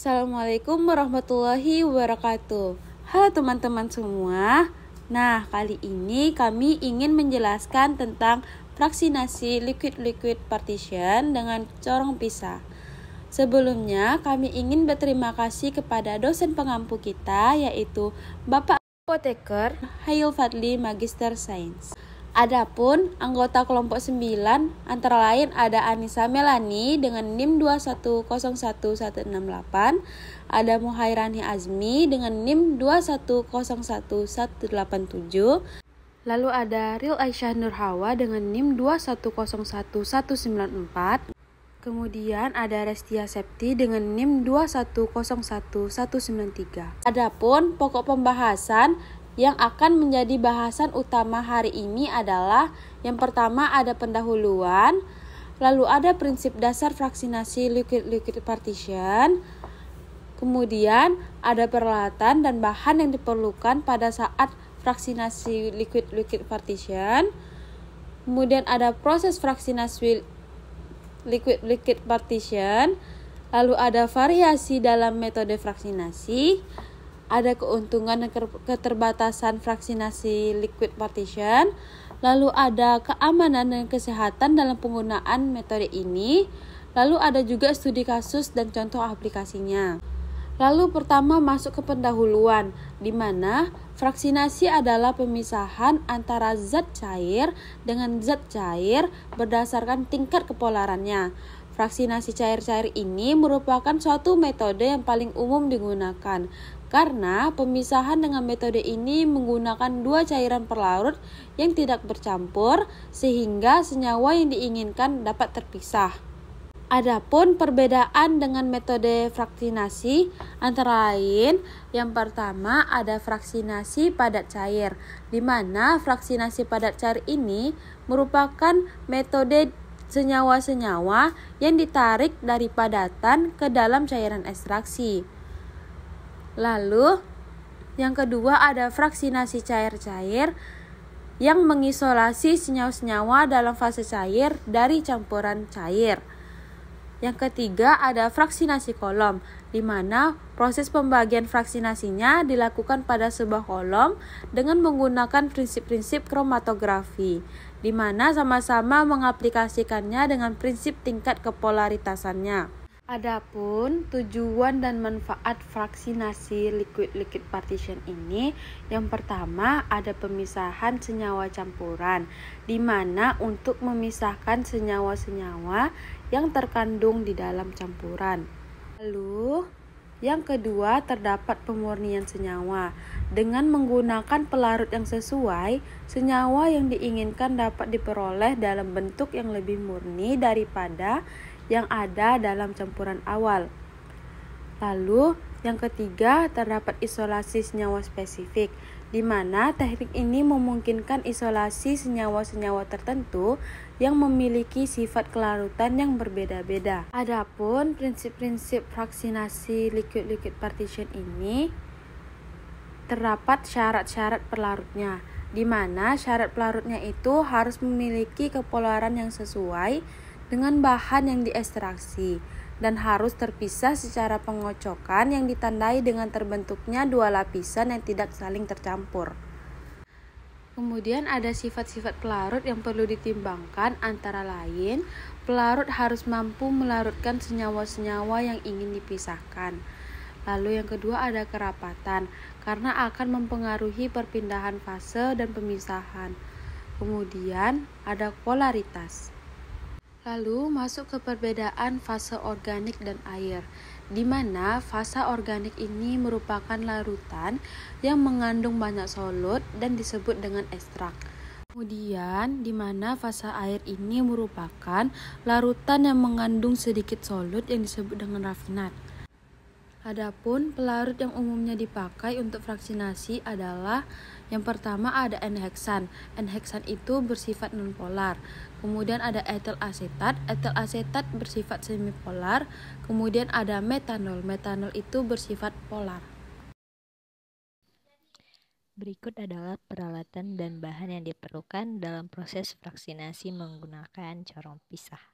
Assalamualaikum warahmatullahi wabarakatuh. Halo teman-teman semua. Nah, kali ini kami ingin menjelaskan tentang fraksinasi liquid-liquid partition dengan corong pisah. Sebelumnya, kami ingin berterima kasih kepada dosen pengampu kita, yaitu Bapak Apoteker Hayul Fadli Magister Sains. Adapun anggota kelompok 9 antara lain ada Anissa Melani dengan NIM 2101168, ada Muhairani Azmi dengan NIM 2101187, lalu ada Ril Aisyah Nurhawa dengan NIM 2101194, kemudian ada Restia Septi dengan NIM 2101193. Adapun pokok pembahasan yang akan menjadi bahasan utama hari ini adalah yang pertama ada pendahuluan, lalu ada prinsip dasar fraksinasi liquid-liquid partition, kemudian ada peralatan dan bahan yang diperlukan pada saat fraksinasi liquid-liquid partition, kemudian ada proses fraksinasi liquid-liquid partition, lalu ada variasi dalam metode fraksinasi, ada keuntungan dan keterbatasan fraksinasi liquid partition, lalu ada keamanan dan kesehatan dalam penggunaan metode ini, lalu ada juga studi kasus dan contoh aplikasinya. Lalu pertama masuk ke pendahuluan, di mana fraksinasi adalah pemisahan antara zat cair dengan zat cair berdasarkan tingkat kepolarannya. Fraksinasi cair-cair ini merupakan suatu metode yang paling umum digunakan, karena pemisahan dengan metode ini menggunakan dua cairan perlarut yang tidak bercampur sehingga senyawa yang diinginkan dapat terpisah. Adapun perbedaan dengan metode fraksinasi antara lain, yang pertama ada fraksinasi padat cair, di mana fraksinasi padat cair ini merupakan metode senyawa-senyawa yang ditarik dari padatan ke dalam cairan ekstraksi. Lalu, yang kedua ada fraksinasi cair-cair yang mengisolasi senyawa-senyawa dalam fase cair dari campuran cair. Yang ketiga ada fraksinasi kolom, di mana proses pembagian fraksinasinya dilakukan pada sebuah kolom dengan menggunakan prinsip-prinsip kromatografi, di mana sama-sama mengaplikasikannya dengan prinsip tingkat kepolaritasannya. Adapun tujuan dan manfaat fraksinasi liquid-liquid partition ini, yang pertama ada pemisahan senyawa campuran, di mana untuk memisahkan senyawa-senyawa yang terkandung di dalam campuran. Lalu, yang kedua terdapat pemurnian senyawa. Dengan menggunakan pelarut yang sesuai, senyawa yang diinginkan dapat diperoleh dalam bentuk yang lebih murni daripada yang ada dalam campuran awal. Lalu, yang ketiga terdapat isolasi senyawa spesifik, di mana teknik ini memungkinkan isolasi senyawa-senyawa tertentu yang memiliki sifat kelarutan yang berbeda-beda. Adapun prinsip-prinsip fraksinasi liquid-liquid partition ini terdapat syarat-syarat pelarutnya, di mana syarat pelarutnya itu harus memiliki kepolaran yang sesuai dengan bahan yang diekstraksi dan harus terpisah secara pengocokan yang ditandai dengan terbentuknya dua lapisan yang tidak saling tercampur. Kemudian ada sifat-sifat pelarut yang perlu ditimbangkan, antara lain pelarut harus mampu melarutkan senyawa-senyawa yang ingin dipisahkan. Lalu yang kedua ada kerapatan, karena akan mempengaruhi perpindahan fase dan pemisahan. Kemudian ada polaritas. Lalu masuk ke perbedaan fase organik dan air, di mana fase organik ini merupakan larutan yang mengandung banyak solut dan disebut dengan ekstrak. Kemudian, di mana fase air ini merupakan larutan yang mengandung sedikit solut yang disebut dengan rafinat. Adapun pelarut yang umumnya dipakai untuk fraksinasi adalah yang pertama ada N-heksan. N-heksan itu bersifat nonpolar. Kemudian ada etil asetat. Etil asetat bersifat semipolar. Kemudian ada metanol. Metanol itu bersifat polar. Berikut adalah peralatan dan bahan yang diperlukan dalam proses fraksinasi menggunakan corong pisah.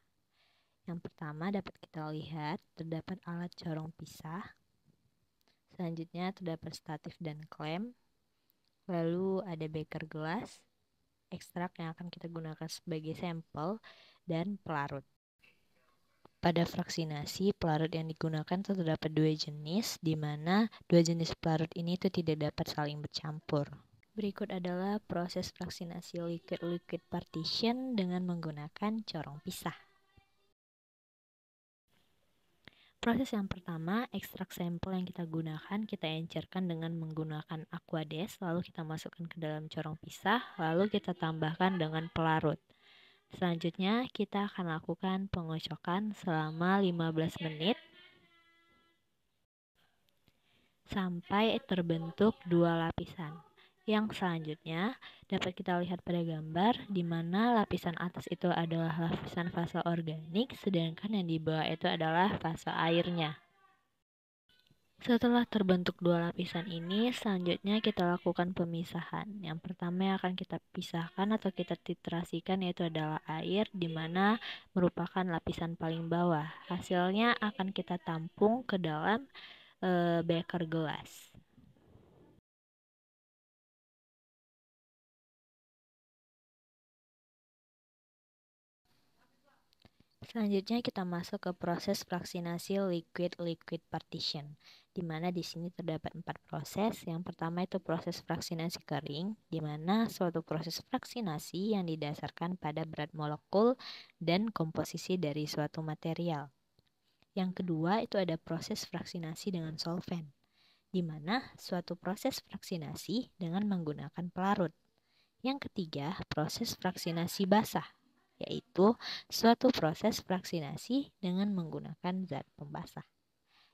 Yang pertama dapat kita lihat terdapat alat corong pisah. Selanjutnya terdapat statif dan klem. Lalu ada beker gelas, ekstrak yang akan kita gunakan sebagai sampel, dan pelarut. Pada fraksinasi, pelarut yang digunakan terdapat dua jenis, di mana dua jenis pelarut ini tidak dapat saling bercampur. Berikut adalah proses fraksinasi liquid-liquid partition dengan menggunakan corong pisah. Proses yang pertama, ekstrak sampel yang kita gunakan, kita encerkan dengan menggunakan aquades, lalu kita masukkan ke dalam corong pisah, lalu kita tambahkan dengan pelarut. Selanjutnya, kita akan lakukan pengocokan selama 15 menit sampai terbentuk dua lapisan. Yang selanjutnya dapat kita lihat pada gambar di mana lapisan atas itu adalah lapisan fase organik, sedangkan yang di bawah itu adalah fase airnya. Setelah terbentuk dua lapisan ini, selanjutnya kita lakukan pemisahan. Yang pertama yang akan kita pisahkan atau kita titrasikan yaitu adalah air, di mana merupakan lapisan paling bawah. Hasilnya akan kita tampung ke dalam beker gelas. Selanjutnya kita masuk ke proses fraksinasi liquid-liquid partition, di mana di sini terdapat 4 proses. Yang pertama itu proses fraksinasi kering, di mana suatu proses fraksinasi yang didasarkan pada berat molekul dan komposisi dari suatu material. Yang kedua itu ada proses fraksinasi dengan solvent, di mana suatu proses fraksinasi dengan menggunakan pelarut. Yang ketiga, proses fraksinasi basah, yaitu suatu proses fraksinasi dengan menggunakan zat pembasah.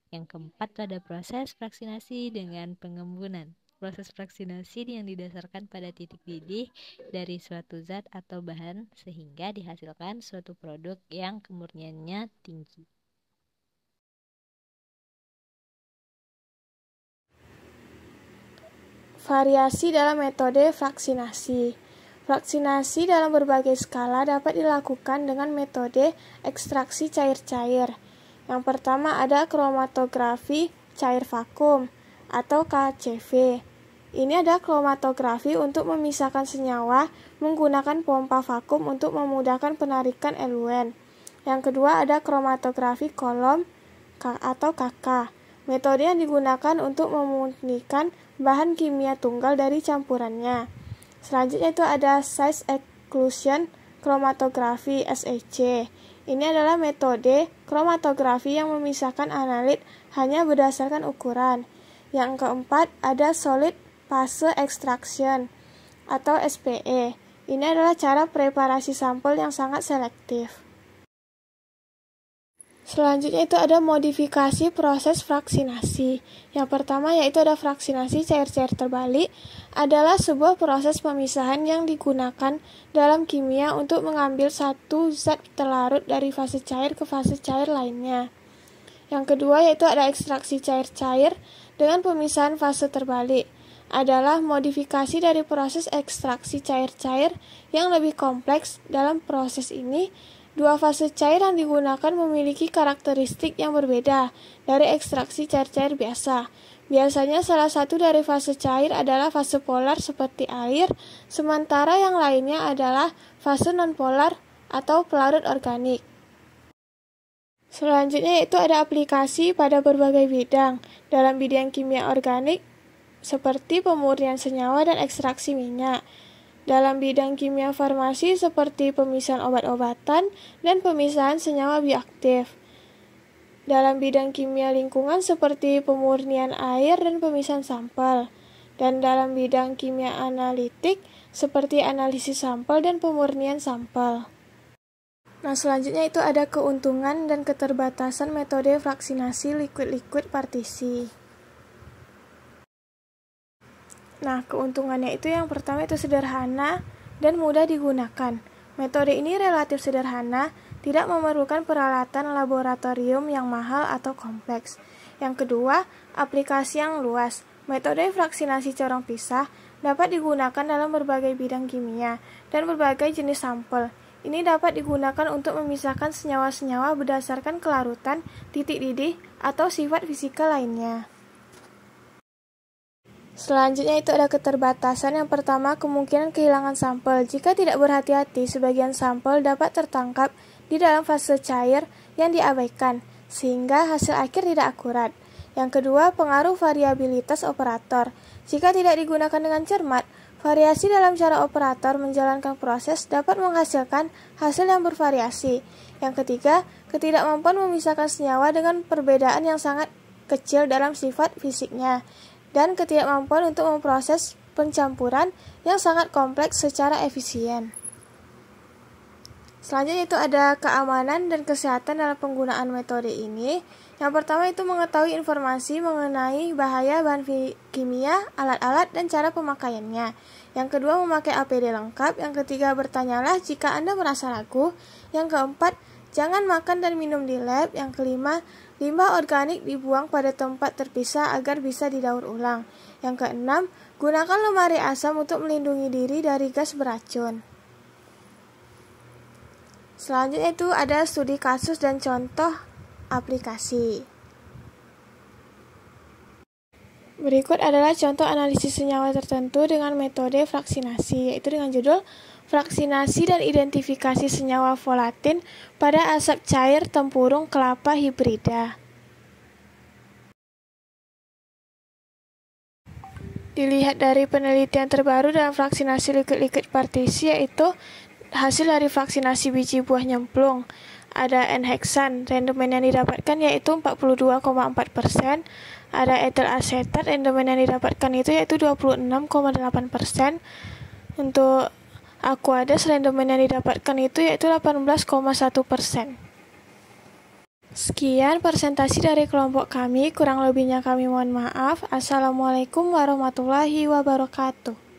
Yang keempat ada proses fraksinasi dengan pengembunan. Proses fraksinasi yang didasarkan pada titik didih dari suatu zat atau bahan sehingga dihasilkan suatu produk yang kemurniannya tinggi. Variasi dalam metode fraksinasi. Fraksinasi dalam berbagai skala dapat dilakukan dengan metode ekstraksi cair-cair. Yang pertama ada kromatografi cair vakum atau KCV. Ini ada kromatografi untuk memisahkan senyawa menggunakan pompa vakum untuk memudahkan penarikan eluen. Yang kedua ada kromatografi kolom atau KK. Metode yang digunakan untuk memurnikan bahan kimia tunggal dari campurannya. Selanjutnya itu ada size exclusion chromatografi SEC. Ini adalah metode kromatografi yang memisahkan analit hanya berdasarkan ukuran. Yang keempat ada solid phase extraction atau SPE. Ini adalah cara preparasi sampel yang sangat selektif. Selanjutnya itu ada modifikasi proses fraksinasi. Yang pertama yaitu ada fraksinasi cair-cair terbalik, adalah sebuah proses pemisahan yang digunakan dalam kimia untuk mengambil satu zat terlarut dari fase cair ke fase cair lainnya. Yang kedua yaitu ada ekstraksi cair-cair dengan pemisahan fase terbalik, adalah modifikasi dari proses ekstraksi cair-cair yang lebih kompleks. Dalam proses ini dua fase cair yang digunakan memiliki karakteristik yang berbeda dari ekstraksi cair-cair biasa. Biasanya salah satu dari fase cair adalah fase polar seperti air, sementara yang lainnya adalah fase nonpolar atau pelarut organik. Selanjutnya itu ada aplikasi pada berbagai bidang. Dalam bidang kimia organik seperti pemurnian senyawa dan ekstraksi minyak. Dalam bidang kimia farmasi seperti pemisahan obat-obatan dan pemisahan senyawa bioaktif. Dalam bidang kimia lingkungan seperti pemurnian air dan pemisahan sampel. Dan dalam bidang kimia analitik seperti analisis sampel dan pemurnian sampel. Nah, selanjutnya itu ada keuntungan dan keterbatasan metode fraksinasi liquid-liquid partisi. Nah, keuntungannya itu yang pertama itu sederhana dan mudah digunakan. Metode ini relatif sederhana, tidak memerlukan peralatan laboratorium yang mahal atau kompleks. Yang kedua, aplikasi yang luas. Metode fraksinasi corong pisah dapat digunakan dalam berbagai bidang kimia dan berbagai jenis sampel. Ini dapat digunakan untuk memisahkan senyawa-senyawa berdasarkan kelarutan, titik didih, atau sifat fisika lainnya. Selanjutnya itu ada keterbatasan. Yang pertama, kemungkinan kehilangan sampel. Jika tidak berhati-hati, sebagian sampel dapat tertangkap di dalam fase cair yang diabaikan, sehingga hasil akhir tidak akurat. Yang kedua, pengaruh variabilitas operator. Jika tidak digunakan dengan cermat, variasi dalam cara operator menjalankan proses dapat menghasilkan hasil yang bervariasi. Yang ketiga, ketidakmampuan memisahkan senyawa dengan perbedaan yang sangat kecil dalam sifat fisiknya, dan ketidakmampuan untuk memproses pencampuran yang sangat kompleks secara efisien. Selanjutnya itu ada keamanan dan kesehatan dalam penggunaan metode ini. Yang pertama itu mengetahui informasi mengenai bahaya bahan kimia, alat-alat, dan cara pemakaiannya. Yang kedua, memakai APD lengkap. Yang ketiga, bertanyalah jika Anda merasa ragu. Yang keempat, jangan makan dan minum di lab. Yang kelima, limbah organik dibuang pada tempat terpisah agar bisa didaur ulang. Yang keenam, gunakan lemari asam untuk melindungi diri dari gas beracun. Selanjutnya itu ada studi kasus dan contoh aplikasi. Berikut adalah contoh analisis senyawa tertentu dengan metode fraksinasi, yaitu dengan judul Fraksinasi dan Identifikasi Senyawa Volatil pada Asap Cair Tempurung Kelapa Hibrida. Dilihat dari penelitian terbaru dalam fraksinasi liquid-liquid partisi, yaitu hasil dari fraksinasi biji buah nyemplung. Ada N-heksan, rendemen yang didapatkan yaitu 42,4%. Ada etil asetat, rendemen yang didapatkan itu yaitu 26,8%. Untuk Aquades, rendemen yang didapatkan itu yaitu 18,1%. Sekian presentasi dari kelompok kami, kurang lebihnya kami mohon maaf. Assalamualaikum warahmatullahi wabarakatuh.